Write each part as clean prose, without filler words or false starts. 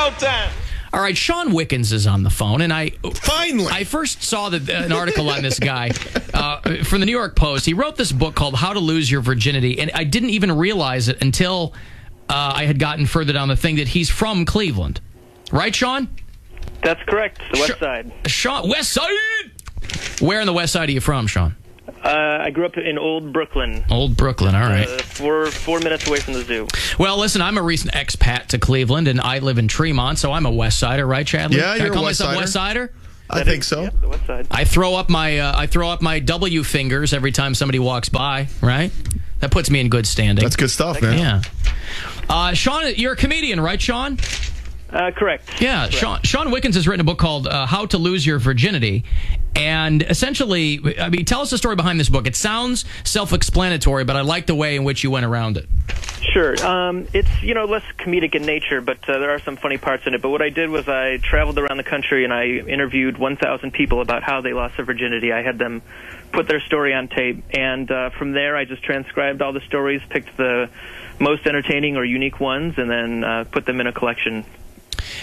Showtime. All right, Sean Wickens is on the phone, and I first saw an article on this guy from the New York Post. He wrote this book called How to Lose Your Virginity, and I didn't even realize it until I had gotten further down the thing that he's from Cleveland. Right, Sean? That's correct. The West Side. Sean, West Side? Where in the West Side are you from, Sean? I grew up in Old Brooklyn. Old Brooklyn, all right. 4 minutes away from the zoo. Well, listen, I'm a recent expat to Cleveland, and I live in Tremont, so I'm a West Sider, right, Chadley? Yeah, you're Can I call a West myself Sider. West Sider? I think so. Yeah, the West Side. I throw up my W fingers every time somebody walks by, right? That puts me in good standing. That's good stuff, man. Yeah. Sean, you're a comedian, right, Sean? Correct. Yeah. Correct. Sean Wickens has written a book called How to Lose Your Virginity. And essentially, I mean, tell us the story behind this book. It sounds self-explanatory, but I like the way in which you went around it. Sure. It's, less comedic in nature, but there are some funny parts in it. But what I did was I traveled around the country and I interviewed 1,000 people about how they lost their virginity. I had them put their story on tape. And from there, I just transcribed all the stories, picked the most entertaining or unique ones, and then put them in a collection.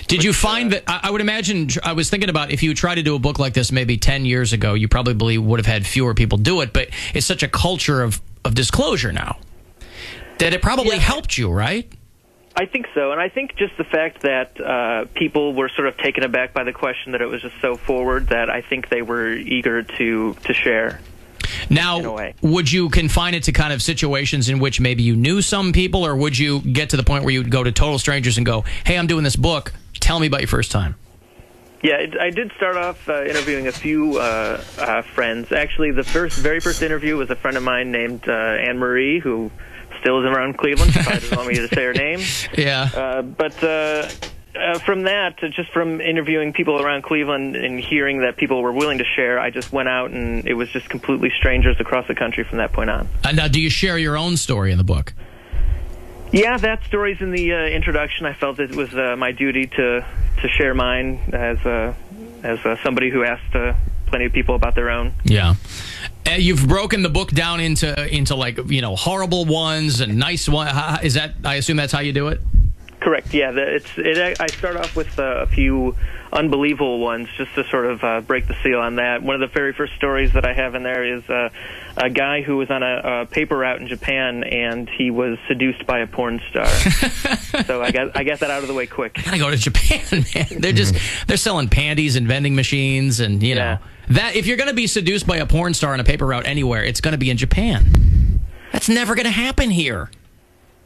Did you find that, I would imagine, I was thinking about if you tried to do a book like this maybe 10 years ago, you probably would have had fewer people do it, but it's such a culture of disclosure now that it probably helped you, right? I think so, and I think just the fact that people were sort of taken aback by the question, that it was just so forward, that I think they were eager to share. Now, would you confine it to kind of situations in which maybe you knew some people, or would you get to the point where you'd go to total strangers and go, hey, I'm doing this book, tell me about your first time? Yeah, I did start off interviewing a few friends. Actually, the very first interview was a friend of mine named Anne Marie, who still is around Cleveland. She probably doesn't want me to say her name. Yeah. From that, just from interviewing people around Cleveland and hearing that people were willing to share, I just went out, and it was just completely strangers across the country from that point on. Now, do you share your own story in the book? Yeah, that story's in the introduction. I felt it was my duty to share mine as somebody who asked plenty of people about their own. Yeah. You've broken the book down into like, horrible ones and nice ones. Is that, I assume that's how you do it? Correct. Yeah, I start off with a few unbelievable ones just to sort of break the seal on that. One of the very first stories that I have in there is a guy who was on a paper route in Japan, and he was seduced by a porn star. So I got that out of the way quick. I gotta go to Japan, man. They're selling panties and vending machines, and know that if you're gonna be seduced by a porn star on a paper route anywhere, it's gonna be in Japan. That's never gonna happen here.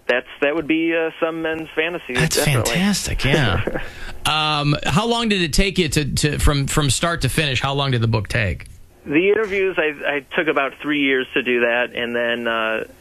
That would be some men's fantasy. That's definitely fantastic. Yeah. How long did it take you to from start to finish? How long did the book take? The interviews, I took about 3 years to do that, and then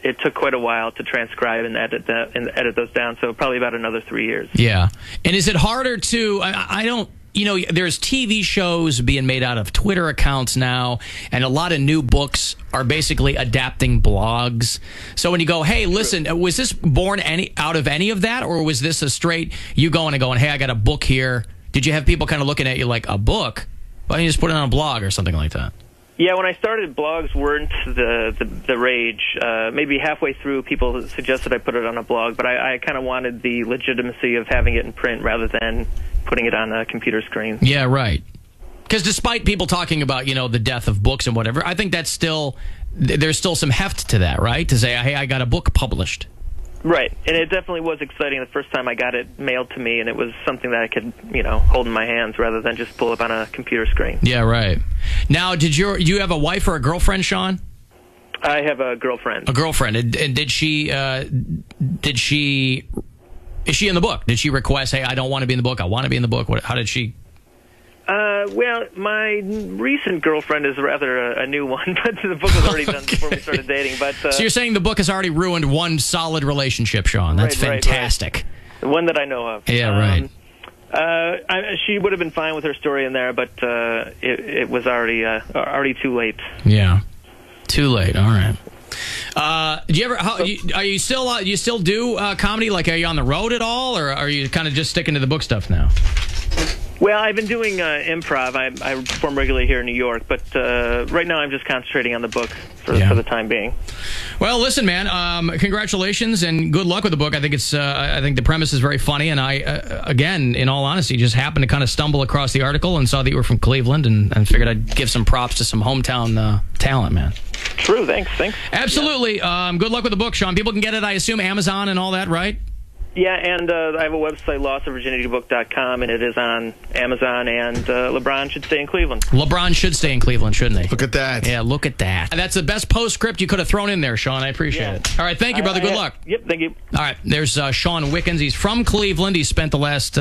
it took quite a while to transcribe and edit those down. So probably about another 3 years. Yeah. And is it harder to? I don't. There's TV shows being made out of Twitter accounts now, and a lot of new books are basically adapting blogs. So when you go, hey, listen, was this born out of any of that, or was this a straight you going, hey, I got a book here? Did you have people kind of looking at you like, a book? Why don't you just put it on a blog or something like that? Yeah, when I started, blogs weren't the rage. Maybe halfway through, people suggested I put it on a blog, but I kind of wanted the legitimacy of having it in print rather than putting it on a computer screen. Yeah, right. Because despite people talking about, the death of books and whatever, I think there's still some heft to that, right? To say, hey, I got a book published. Right, and it definitely was exciting the first time I got it mailed to me, and it was something that I could, hold in my hands rather than just pull up on a computer screen. Yeah, right. Now, you have a wife or a girlfriend, Sean? I have a girlfriend. A girlfriend, and is she in the book? Did she request, hey, I don't want to be in the book, I want to be in the book? How did she? Well, my recent girlfriend is rather a new one, but the book was already done before we started dating. But so you're saying the book has already ruined one solid relationship, Sean? That's fantastic. Right. The one that I know of. Yeah, right. She would have been fine with her story in there, but it was already too late. Yeah, too late. All right. Do you ever? Are you still? You still do comedy? Like, are you on the road at all, or are you kind of just sticking to the book stuff now? Well, I've been doing improv. I perform regularly here in New York, but right now I'm just concentrating on the book for the time being. Well, listen, man. Congratulations and good luck with the book. I think I think the premise is very funny, and I, again, in all honesty, just happened to kind of stumble across the article and saw that you were from Cleveland, and figured I'd give some props to some hometown talent, man. True. Thanks. Absolutely. Yeah. Good luck with the book, Sean. People can get it, I assume, Amazon and all that, right? Yeah, and I have a website, lossofvirginitybook.com, and it is on Amazon, and LeBron should stay in Cleveland. LeBron should stay in Cleveland, shouldn't he? Look at that. Yeah, look at that. And that's the best postscript you could have thrown in there, Sean. I appreciate it. All right, thank you, brother. Good luck. Yep, thank you. All right, there's Sean Wickens. He's from Cleveland. He spent the last...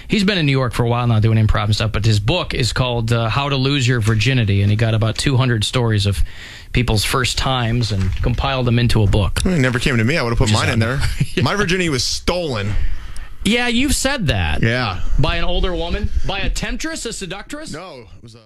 he's been in New York for a while now doing improv and stuff, but his book is called How to Lose Your Virginity, and he got about 200 stories of people's first times and compiled them into a book. It never came to me. I would have put mine in there. Yeah. My virginity was stolen. Yeah, you've said that. Yeah. By an older woman? By a temptress, a seductress? No, it was a...